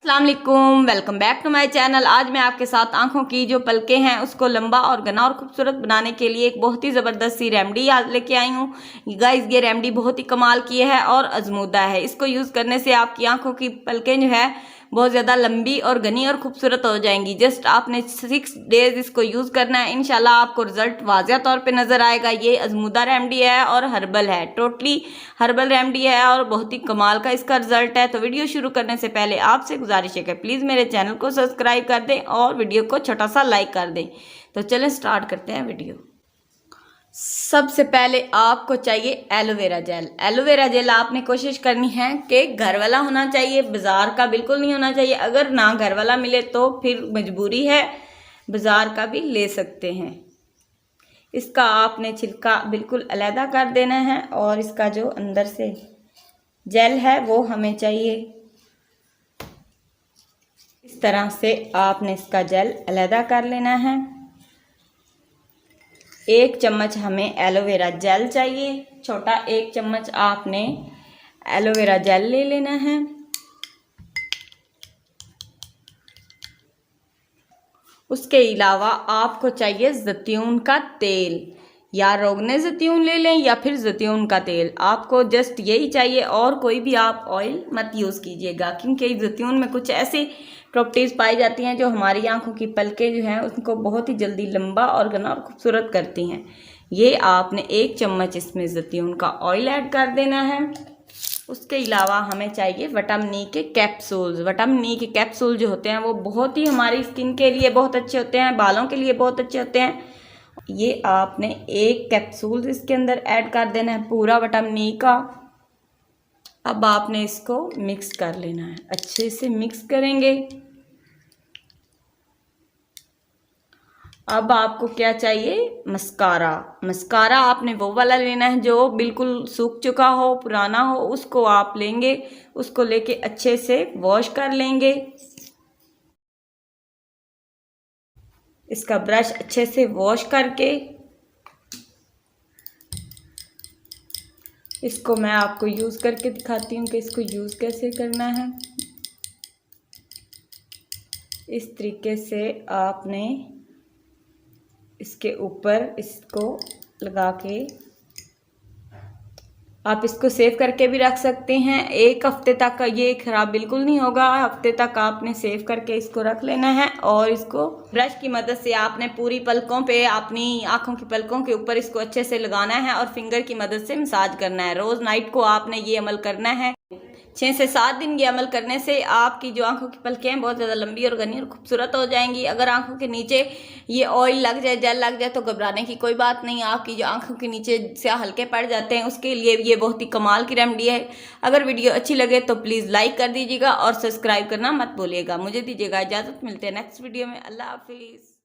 अस्सलाम वालेकुम, welcome back to my channel. आज मैं आपके साथ आंखों की जो पलकें हैं उसको लंबा और घना और खूबसूरत बनाने के लिए एक बहुत ही ज़बरदस्त सी रेमेडी लेके आई हूँ। गाइस, ये रेमेडी बहुत ही कमाल की है और अजमूदा है। इसको यूज़ करने से आपकी आंखों की पलकें जो है बहुत ज़्यादा लंबी और घनी और खूबसूरत हो जाएंगी। जस्ट आपने 6 डेज इसको यूज़ करना है, इंशाल्लाह आपको रिजल्ट वाज़िया तौर पे नज़र आएगा। ये अजमूदा रेमेडी है और हर्बल है, टोटली हर्बल रेमेडी है और बहुत ही कमाल का इसका रिजल्ट है। तो वीडियो शुरू करने से पहले आपसे गुजारिश है कि प्लीज़ मेरे चैनल को सब्सक्राइब कर दें और वीडियो को छोटा सा लाइक कर दें। तो चलें स्टार्ट करते हैं वीडियो। सबसे पहले आपको चाहिए एलोवेरा जेल। एलोवेरा जेल आपने कोशिश करनी है कि घर वाला होना चाहिए, बाज़ार का बिल्कुल नहीं होना चाहिए। अगर ना घर वाला मिले तो फिर मजबूरी है, बाज़ार का भी ले सकते हैं। इसका आपने छिलका बिल्कुल अलहदा कर देना है और इसका जो अंदर से जेल है वो हमें चाहिए। इस तरह से आपने इसका जेल अलहदा कर लेना है। 1 चम्मच हमें एलोवेरा जेल चाहिए, छोटा 1 चम्मच आपने एलोवेरा जेल ले लेना है। उसके अलावा आपको चाहिए ज़ैतून का तेल, या रोगने ज़ैतून ले लें या फिर ज़ैतून का तेल। आपको जस्ट यही चाहिए और कोई भी आप ऑयल मत यूज़ कीजिएगा, क्योंकि ज़ैतून में कुछ ऐसी प्रॉपर्टीज़ पाई जाती हैं जो हमारी आंखों की पलकें जो हैं उनको बहुत ही जल्दी लंबा और घना और खूबसूरत करती हैं। ये आपने 1 चम्मच इसमें ज़ैतून का ऑयल ऐड कर देना है। उसके अलावा हमें चाहिए विटामिन ई के कैप्सूल्स। विटामिन ई के कैप्सूल जो होते हैं वो बहुत ही हमारी स्किन के लिए बहुत अच्छे होते हैं, बालों के लिए बहुत अच्छे होते हैं। ये आपने 1 कैप्सूल इसके अंदर ऐड कर देना है, पूरा विटामिन ई का। अब आपने इसको मिक्स कर लेना है, अच्छे से मिक्स करेंगे। अब आपको क्या चाहिए? मस्कारा। मस्कारा आपने वो वाला लेना है जो बिल्कुल सूख चुका हो, पुराना हो, उसको आप लेंगे। उसको लेके अच्छे से वॉश कर लेंगे। इसका ब्रश अच्छे से वॉश करके इसको मैं आपको यूज़ करके दिखाती हूँ कि इसको यूज़ कैसे करना है। इस तरीके से आपने इसके ऊपर इसको लगा के आप इसको सेव करके भी रख सकते हैं। 1 हफ्ते तक ये ख़राब बिल्कुल नहीं होगा। हफ्ते तक आपने सेव करके इसको रख लेना है और इसको ब्रश की मदद से आपने पूरी पलकों पे, अपनी आँखों की पलकों के ऊपर इसको अच्छे से लगाना है और फिंगर की मदद से मसाज करना है। रोज़ नाइट को आपने ये अमल करना है। 6 से 7 दिन ये अमल करने से आपकी जो आंखों की पलकें हैं बहुत ज़्यादा लंबी और घनी और खूबसूरत हो जाएंगी। अगर आंखों के नीचे ये ऑयल लग जाए, जेल लग जाए तो घबराने की कोई बात नहीं। आपकी जो आंखों के नीचे से हल्के पड़ जाते हैं उसके लिए ये बहुत ही कमाल की रेमेडी है। अगर वीडियो अच्छी लगे तो प्लीज़ लाइक कर दीजिएगा और सब्सक्राइब करना मत भूलिएगा। मुझे दीजिएगा इजाज़त, मिलते हैं नेक्स्ट वीडियो में। अल्लाह हाफिज़।